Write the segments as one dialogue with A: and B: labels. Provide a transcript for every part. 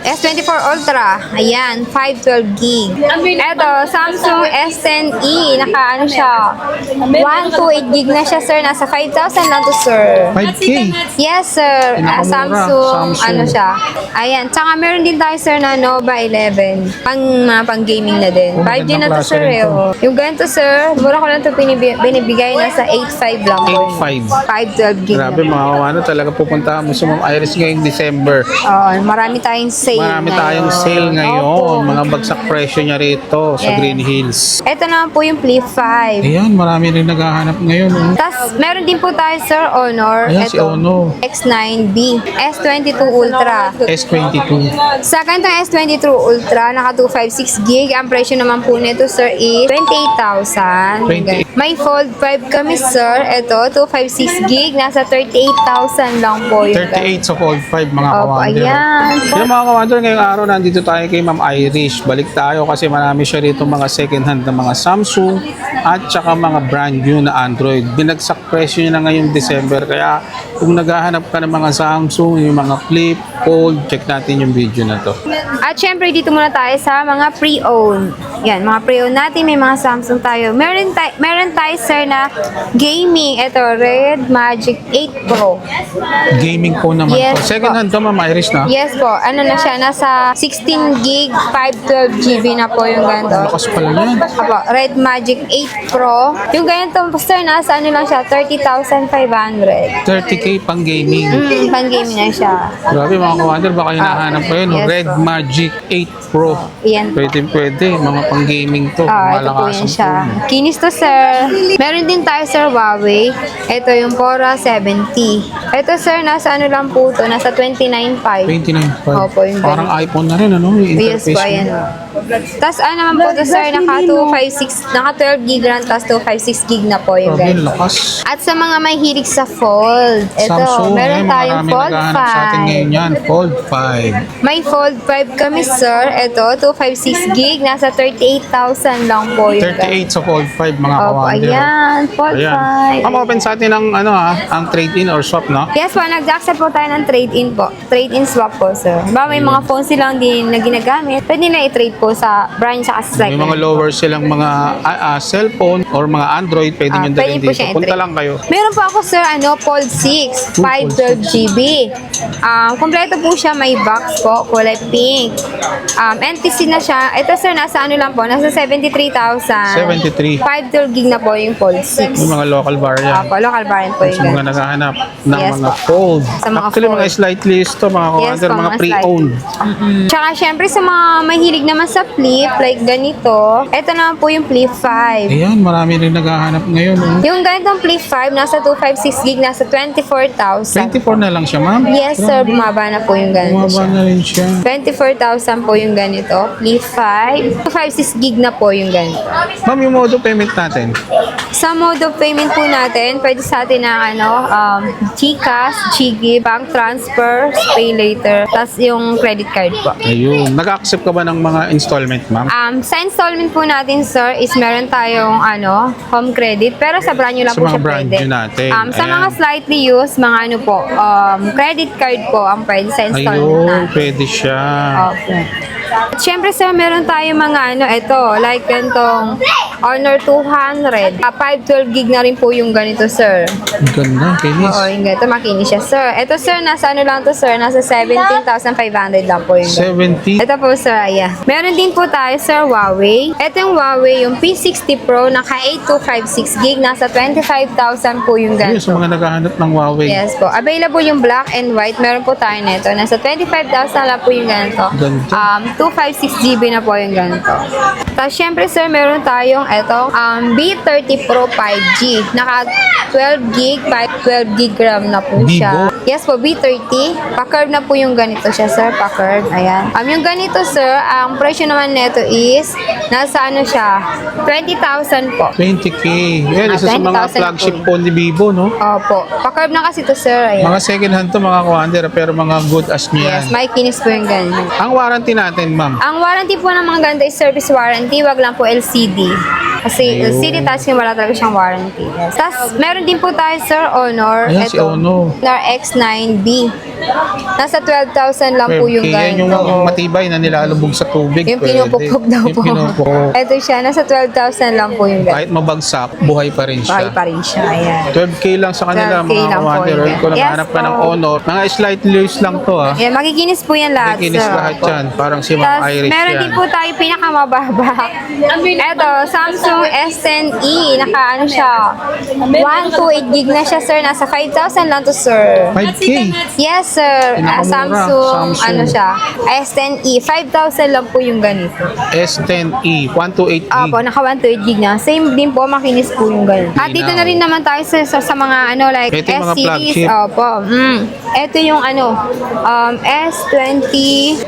A: S24 Ultra. Ayan, 512 gig. Ito, Samsung S10e. Naka ano siya. 128 gig na siya, sir. Nasa 5,000 lang to, sir.
B: 5K.
A: Yes, sir.
B: Pinakamura.
A: Samsung,
B: Samsung.
A: ano siya. Ayan. Tsaka meron din tayo, sir, na Nova 11. Pang gaming na din.
B: Oh,
A: 5G na to,
B: magandang
A: sir.
B: klase rin to.
A: Oh. Yung ganito, sir, mura ko lang to binibigay. Nasa 8.5 lang po. 512 gig
B: Grabe
A: na.
B: mga kawan, talaga pupunta mo sa Ma'am Iris ngayong December.
A: Oo, marami tayong sale
B: Marami tayong sale ngayon.
A: Opo.
B: Mga bagsak presyo niya rito sa
A: Yes.
B: Green Hills.
A: Ito naman po yung Flip 5.
B: Ayan, marami rin naghahanap ngayon. Oh.
A: Tapos, meron din po tayo, sir, Honor.
B: Ayan, si Honor.
A: X9B, S22 Ultra.
B: S22.
A: Sa ganitong S22 Ultra, naka 256 gig. Ang presyo naman po nito, sir, is 28,000.
B: 28.
A: May Fold 5 kami, sir. Ito, 256 gig. Nasa 38,000 lang po yun.
B: 38 sa Fold 5 mga
A: Opo,
B: kawander.
A: ayan.
B: Kaya mga kawander, ngayong araw nandito tayo kay Ma'am Irish. Balik tayo kasi marami siya rito mga second hand na mga Samsung at saka mga brand new na Android. Binagsak presyo niya na ngayong December. Kaya kung naghahanap ka ng mga Samsung, yung mga Flip, Fold, check natin yung video na to.
A: At syempre, dito muna tayo sa mga pre-owned. Yan, mga pre-owned natin. May mga Samsung tayo. Meron tayo, sir, na gaming. Ito, Red Magic 8 Pro.
B: Gaming po naman
A: Yes
B: to. Second
A: po.
B: hand to, Ma'am Irish na.
A: Yes po. Ano na siya? Nasa 16 gig, 512 GB na po yung ganito.
B: Lakas pala yan.
A: Apo, Red Magic 8 Pro. Yung ganito, sir, nasa ano lang siya? 30,500.
B: 30K pang gaming.
A: Pan-gaming na siya.
B: Grabe mga kawander, baka hinahanap ko yun.
A: Yes
B: Red
A: po.
B: Magic 8 Pro.
A: Yan po.
B: Pwede. Mga pang gaming to.
A: Ito po
B: Malakasan
A: yan siya.
B: po.
A: Kinis to, sir. Meron din tayo, sir, Huawei. Ito yung Pora 70. Ito, sir, nasa ano lang po to? Nasa 29.5.
B: 29.5.
A: Opo, yung
B: Parang
A: ganun.
B: iPhone na rin, ano? Yung
A: Yes
B: interface
A: po, ayan.
B: mo.
A: Tapos ano naman po to, sir, naka 256, naka 12 gig RAM, tapos 256 gig na po yung
B: Grabe,
A: ganito.
B: lakas.
A: At sa mga may hilig sa Fold, ito,
B: Samsung,
A: meron tayong
B: marami
A: Fold
B: naghahanap sa atin ngayon
A: 5.
B: yan. Fold 5.
A: May Fold 5 kami, sir. Ito, 256 gig, nasa 38,000 lang po yung
B: 38 sa Fold 5, mga
A: Opo,
B: kawander.
A: ayan, Fold 5.
B: Ang open sa atin ang, ang trade-in or swap, no?
A: Yes po, nag-accept po tayo ng trade-in po. Trade-in swap po, sir. Ba, may mga phones silang din na ginagamit. Pwede nila i-trade po sa brand sa
B: May mga lower silang mga cellphone or mga Android, pwede nyo
A: pwede
B: dalhin
A: po
B: dito.
A: siya
B: Punta
A: i-trade.
B: lang kayo.
A: Meron po ako, sir, Fold 6, 512 GB. Kompleto po siya, may box po, kulay pink. NTC na siya. Ito, sir, nasa ano lang po, nasa 73,000.
B: 73.
A: 512 gig na po yung Fold 6.
B: Yung mga local variant.
A: Opo, local variant po
B: Sa
A: yung
B: mga naghahanap ng
A: Yes
B: mga
A: po.
B: fold.
A: Sa mga
B: Actually, mga
A: fold.
B: slight list to, mga kawander,
A: po,
B: mga pre-owned.
A: Tsaka, syempre, sa mga mahilig naman sa flip, like ganito, ito naman po yung Flip 5.
B: Ayan, marami rin naghahanap ngayon. Oh.
A: Yung ganitong Flip 5, nasa 256 gig, nasa 24,000.
B: 24 na lang siya, ma'am?
A: Yes, sir, bumaba na po yung ganito
B: Bumaba
A: siya.
B: na rin siya.
A: 24,000 po yung ganito. Flip 5. 256 gig na po yung ganito.
B: Ma'am, yung mode of payment natin.
A: Sa mode of payment po natin, pwede sa atin na GCash, Gigi, bank transfer, pay later, tas yung credit card po.
B: Ayun. Nag-accept ka ba ng mga installment, ma'am?
A: Sa installment po natin, sir, is meron tayong home credit, pero sa brand new lang
B: Sa
A: po
B: mga
A: siya
B: brand
A: pwede.
B: new natin.
A: Sa
B: Ayan.
A: mga slightly used, mga credit card po ang pwede sa installment
B: Ayun,
A: natin.
B: pwede siya.
A: Okay. At syempre, sir, meron tayo mga ito, like ganitong Honor 200. 512 gig na rin po yung ganito, sir.
B: Ang ganda, kinis.
A: Oo, yung ganito, makinis siya, sir. Ito, sir, nasa lang to, sir, nasa 17,500 lang po yung ganito.
B: 70.
A: Ito po, sir, ayan. Meron din po tayo, sir, Huawei. Ito yung Huawei, yung P60 Pro, naka 8256 gig, nasa 25,000 po yung
B: Ayun, sa
A: ganito.
B: mga naghahanap ng Huawei.
A: Yes po. Available yung black and white. Meron po tayo nito. Nasa 25,000 lang po yung ganito.
B: Ganda.
A: 256 GB na po yung ganito. Tapos, syempre, sir, meron tayong B30 Pro 5G. Naka 12 gig, 12 gig RAM na po siya.
B: Vivo?
A: Yes po, B30. Pa-curve na po yung ganito siya, sir. Pa-curve. Ayan. Yung ganito, sir, ang presyo naman nito is, nasa siya, 20,000 po.
B: 20K. Yan, isa sa mga
A: 20,000
B: flagship
A: po.
B: phone ni Vivo, no?
A: Opo. Pa-curve na kasi to, sir. Ayan.
B: Mga second hand to, mga kawander, pero mga good as nyo yan.
A: Yes, may kinis po yung ganyan.
B: Ang warranty natin, ma'am.
A: Ang warranty po ng mga ganda is service warranty, wag lang po LCD. Kasi
B: Ayun.
A: LCD touchscreen, wala talaga siyang warranty. Tapos, meron din po tayo, sir, Honor.
B: Ayan, si Honor.
A: Honor X9B. Nasa 12,000 lang po yung
B: 12K, yan yung
A: ganito.
B: matibay na nilalubog sa tubig.
A: Yung
B: pwede.
A: pinupukpok daw
B: Yung
A: po.
B: pinupukpok.
A: Ito siya, nasa 12,000 lang po yung ganito.
B: Kahit mabagsak, buhay pa rin
A: Bahay
B: siya.
A: pa rin siya, ayan.
B: 12K lang sa kanila
A: 12K
B: mga
A: lang po
B: kawander.
A: yun.
B: Kung
A: Yes
B: naghanap ka ng
A: po.
B: Honor, mga slightly loose lang to ha.
A: Ayan, makikinis po yan lahat.
B: Kinis
A: sir.
B: lahat yan. Parang si Ma'am
A: Tapos,
B: Irish
A: meron
B: yan.
A: din po tayo pinakamababa. Ito, Samsung S10e. Naka, siya, 128 gig na siya, sir. Nasa 5,000 lang to, sir.
B: 5K.
A: Yes, sir.
B: Pinakamura.
A: Samsung,
B: Samsung.
A: ano siya, S10e. 5,000 lang po yung ganito.
B: S10e, 128 gig.
A: Opo, naka 128 gig na. Same din po, makinis po yung ganito. At dito na rin naman tayo sa mga ano, like
B: Ito yung mga
A: S-series.
B: flagship.
A: Opo. Ito yung ano,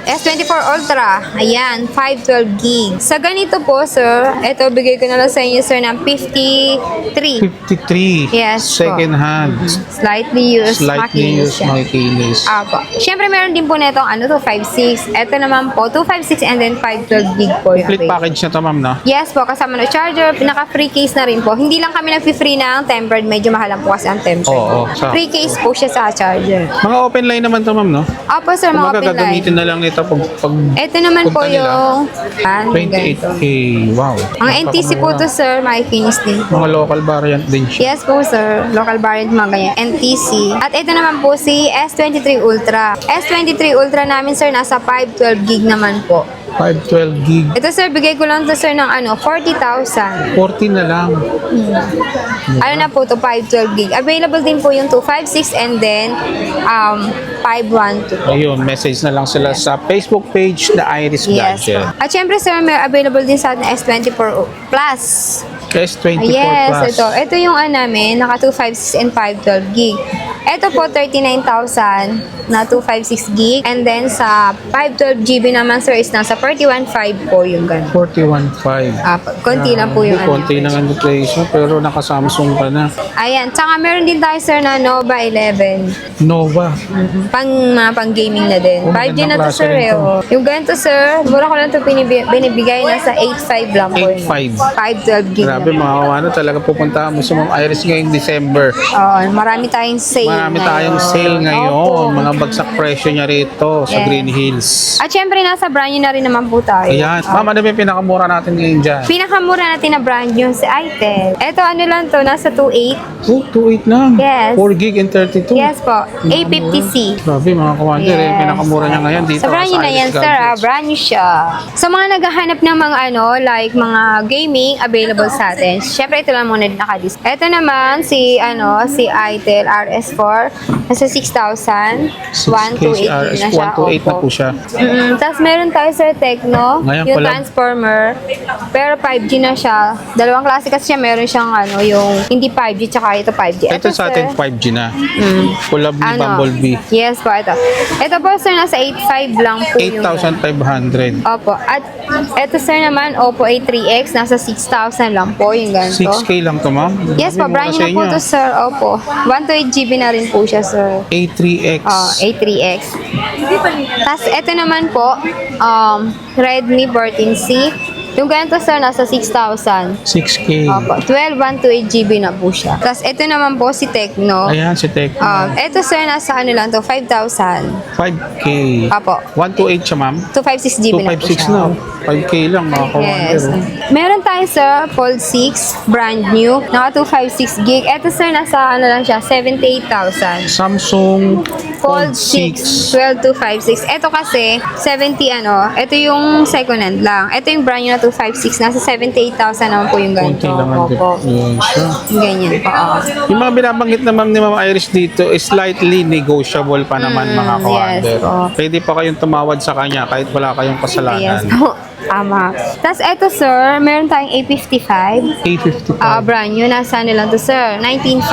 A: S24 Ultra. Ayan, 512 gig. Sa ganito po, sir, ito bigay ko na lang sa inyo, sir, ng 53.
B: 53.
A: Yes po.
B: Second hand.
A: Slightly used,
B: Slightly
A: makinis
B: used,
A: siya.
B: makikinis.
A: Apo. Siyempre, meron din po na itong ano, 256. Ito naman po, 256 and then 512 gig po yung
B: Complete
A: rate.
B: package na to, ma'am, no?
A: Yes po, kasama na charger, pinaka-free case na rin po. Hindi lang kami nag-free ng tempered, medyo mahal lang po kasi ang tempered.
B: Oo,
A: Free case po siya sa charger.
B: Mga open line naman to, ma'am, no?
A: Opo sir, mga
B: Kumbaga,
A: open line.
B: gagamitin na lang nito pag
A: Ito naman po
B: punta nila.
A: yung
B: 28K. Wow.
A: Mga NTC po to sir, makikinis din po.
B: Mga local variant din siya.
A: Yes po sir, local variant mga ganyan, NTC. At ito naman po si S23 Ultra. S23 Ultra namin sir, nasa 512 gig naman po.
B: 512 gig.
A: Ito sir, bigay ko lang to sir ng ano, 40,000.
B: 40 na lang.
A: Ano na po to, 512 gig. Available din po yung 256 and then 512.
B: Ayun, message na lang sila sa Facebook page na Iris
A: Yes.
B: Gadget.
A: At syempre sir, may available din sa atin S24 Plus.
B: S24
A: Yes,
B: Plus.
A: ito. Ito yung ano namin, naka 256 and 512 gig. Ito po, 39,000 na 256 gig. And then sa 512 GB naman sir is nasa 41.5 po yung ganun.
B: 41.5.
A: Konti lang po yung ano.
B: Konti lang ang inflation, pero naka-Samsung ka na.
A: Ayan. Tsaka meron din tayo sir na Nova 11.
B: Nova.
A: Pang gaming na din.
B: Oh,
A: 5G na to
B: magandang
A: sir
B: klase rin
A: eh.
B: to.
A: Oh. Yung ganito sir, mura ko lang to binibigay nasa 8.5 lang po.
B: 8.5.
A: 512 gig
B: Grabe
A: na.
B: mga kawana, talaga pupunta mo sa Ma'am Iris ngayong December.
A: Oo, marami tayong sale
B: Marami tayong sale ngayon.
A: Opo.
B: Mga bagsak presyo niya rito sa
A: Yes.
B: Green Hills.
A: At syempre, nasa brand new na rin naman po tayo.
B: Ayan. Ma'am, ano ba yung pinakamura natin ngayon dyan?
A: Pinakamura natin na brand new si Itel. Ito ano lang to, nasa 2.8.
B: Oh, 2.8 lang.
A: Yes.
B: 4 gig and 32.
A: Yes po, A50C.
B: Grabe mga kawander eh.
A: Yes.
B: Pinakamura niya ngayon dito
A: Sa brand new
B: sa
A: na
B: Iris
A: yan, sir.
B: Gadgets.
A: Brand new siya. Sa mga naghahanap ng mga ano, like mga gaming, available sa atin. Syempre, ito lang muna din nakadis. Ito naman, si Itel RS4. Nasa 6,000. 128 na siya.
B: 128 na po siya.
A: Tapos meron tayo sa Tecno,
B: Ngayon
A: yung
B: pala.
A: Transformer. Pero 5G na siya. Dalawang klase kasi siya. Meron siyang ano, yung hindi 5G tsaka ito 5G.
B: Ito sa
A: sir,
B: atin 5G na. Collab ni Bumblebee.
A: Yes po, ito. Ito po sir, nasa 8.5 lang po yung
B: 8,500.
A: Opo. At ito sir naman, Oppo A3X, nasa 6,000 lang po yung ganito.
B: 6K lang to, ma'am.
A: Yes po,
B: Mura
A: brand new
B: sa
A: na po
B: inyo.
A: to sir. Opo. 128 GB na rin po siya sir.
B: A3X.
A: A3X. Tapos, ito naman po, Redmi 14C. Yung ganito sir, nasa 6,000.
B: 6K.
A: Opo, 12, 128 GB na po siya. Tapos, ito naman po si Tecno.
B: Ayan, si Tecno.
A: Ito sir, nasa ano lang to, 5,000.
B: 5K.
A: Opo.
B: 128 siya, ma'am.
A: 256 GB na po
B: 256
A: siya.
B: na. 5K lang, mga kawander.
A: Yes. Meron tayo sir, Fold 6, brand new. Naka 256 gig. Ito sir, nasa ano lang siya, 78,000.
B: Samsung
A: Fold 6, 12256. Ito kasi, 70 ano, ito yung second hand lang. Ito yung brand new na 256, nasa 78,000 naman po yung
B: Konti
A: ganito.
B: lang ang
A: Opo.
B: difference.
A: Ganyan po.
B: Yung mga binabanggit naman ni Ma'am Iris dito is slightly negotiable pa naman, mga kawander.
A: yes, oo.
B: Pwede pa kayong tumawad sa kanya kahit wala kayong kasalanan.
A: Yes po. Tama. Tapos ito sir, meron tayong A55.
B: A55.
A: Brand new, nasa ano lang to sir, 19.5.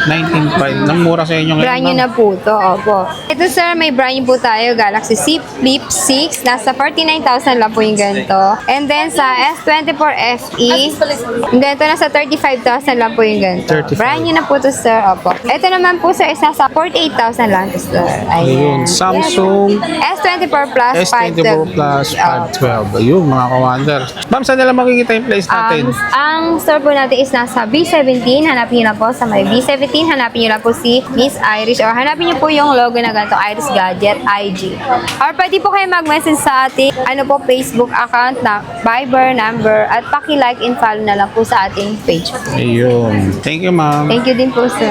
B: 19.5. Nang mura sa inyo ngayon,
A: Brand new
B: ma'am.
A: na po to, opo. Ito sir, may brand new po tayo, Galaxy Z Flip 6. Nasa 49,000 lang po yung ganito. And then sa S24 FE, yung ganito nasa 35,000 lang po yung ganito.
B: 35.
A: Brand new na po to sir, opo. Ito naman po sir, is nasa 48,000 lang to sir.
B: Ayun, Samsung
A: S24 Plus
B: S24
A: 512.
B: Plus
A: Opo.
B: 512. Ayun. Ayun, mga ka-wonder. Ma'am, saan nila makikita yung place natin?
A: Ang store po natin is nasa B17. Hanapin niyo lang po sa may B17. Hanapin niyo lang po si Miss Irish or hanapin niyo po yung logo na ganito, Iris Gadget IG. Or pwede po kayo mag-message sa ating Facebook account na Viber number at paki-like and follow na lang po sa ating page.
B: Ayun. Thank you, ma'am.
A: Thank you din po, sir.